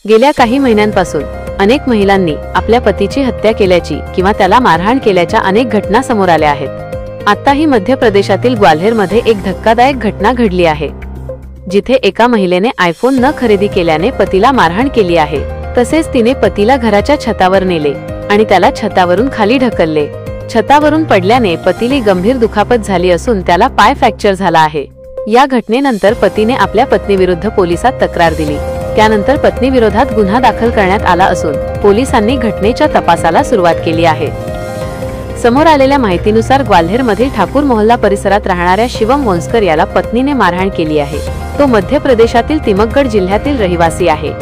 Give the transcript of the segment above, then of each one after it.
गेल्या काही महिन्यांपासून अनेक महिलांनी आपल्या पतीची हत्या केल्याची किंवा त्याला मारहाण केल्याच्या अनेक घटना समोर आल्या आहेत। आताही मध्य प्रदेशातील ग्वाल्हेरमध्ये एक धक्कादायक घटना घडली आहे, जिथे एका महिलेने आयफोन न खरेदी केल्याने पतीला मारहाण केली आहे। तसेच तिने पतीला घराच्या छतावर नेले आणि त्याला छतावरून खाली ढकलले। छतावरून पडल्याने पतीला गंभीर दुखापत झाली असून त्याला पाय फ्रॅक्चर झाला आहे। या घटनेनंतर पतीने आपल्या पत्नीविरुद्ध पोलिसात तक्रार दिली। त्यानंतर पत्नीविरोधात गुन्हा दाखल करण्यात आला असून पोलिसांनी घटनेच्या तपासाला सुरुवात केली आहे। समोर आलेल्या माहितीनुसार ग्वाल्हेरमधील ठाकूर मोहल्ला परिसरात राहणाऱ्या शिवम वोंस्कर याला पत्नीने मारहाण केली आहे। तो मध्य प्रदेशातील तिमकगड जिल्ह्यातील रहिवासी आहे,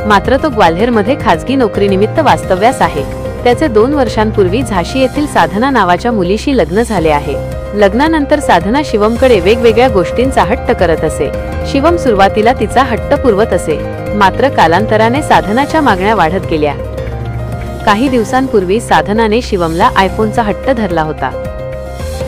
मात्र तो ग्वाल्हेरमध्ये खाजगी नोकरीनिमित्त वास्तव्यास आहे। त्याचे 2 वर्षांपूर्वी झाशी येथील साधना नावाच्या मुलीशी लग्न झाले आहे। लग्नानंतर साधना शिवमकडे वेगवेगळ्या गोष्टींचा हट्ट करत असे। शिवम सुरुवातीला तिचा हट्ट पुरवत असे, मात्र कालांतराने साधनाच्या मागण्या वाढत गेल्या। काही दिवसांपूर्वी साधनाने शिवमला आयफोनचा हट्ट धरला होता,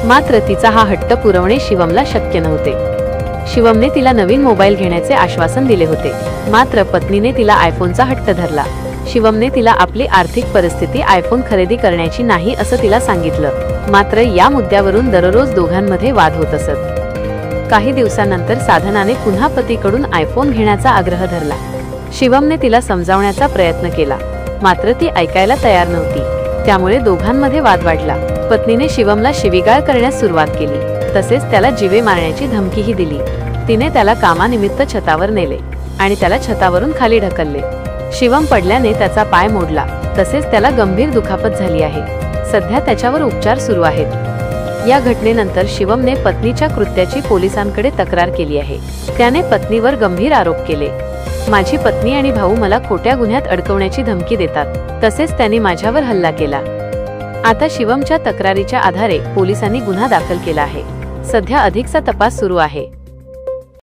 मात्र तिचा हा हट्ट पुरवणे शिवमला शक्य नव्हते। शिवमने तिला नवीन मोबाईल घेण्याचे आश्वासन दिले होते, मात्र पत्नीने तिला आयफोनचा हट्ट धरला। शिवमने तिला आपली आर्थिक परिस्थिती आयफोन खरेदी करण्याची नाही असं तिला सांगितलं, मात्र या मुद्द्यावरून दररोज दोघांमध्ये वाद होत असत। काही दिवसांनंतर साधनाने पुन्हा पतीकडून आयफोन घेण्याचा आग्रह धरला। शिवमने तिला समजावण्याचा प्रयत्न केला, मात्र ती ऐकायला तयार नव्हती। त्यामुळे दोघांमध्ये वाद वाढला। पत्नीने शिवमला शिवीगाळ करण्यास सुरुवात केली, तसेच त्याला जीवे मारण्याची धमकीही दिली। तिने त्याला कामानिमित्त छतावर नेले आणि त्याला छतावरून खाली ढकलले। शिवम पडल्याने त्याचा पाय मोडला, तसेच त्याला गंभीर दुखापत झाली आहे। सध्या त्याच्यावर उपचार सुरू आहेत। या घटनेनंतर शिवमने पत्नीच्या कृत्याची पोलिसांकडे तक्रार केली आहे। त्याने पत्नीवर गंभीर आरोप केले। माझी पत्नी आणि भाऊ मला खोट्या गुन्ह्यात अडकवण्याची धमकी देतात, तसेच त्यांनी माझ्यावर हल्ला केला। आता शिवमच्या तक्रारीच्या आधारे पोलिसांनी गुन्हा दाखल केला आहे। सध्या अधिकचा तपास सुरू आहे।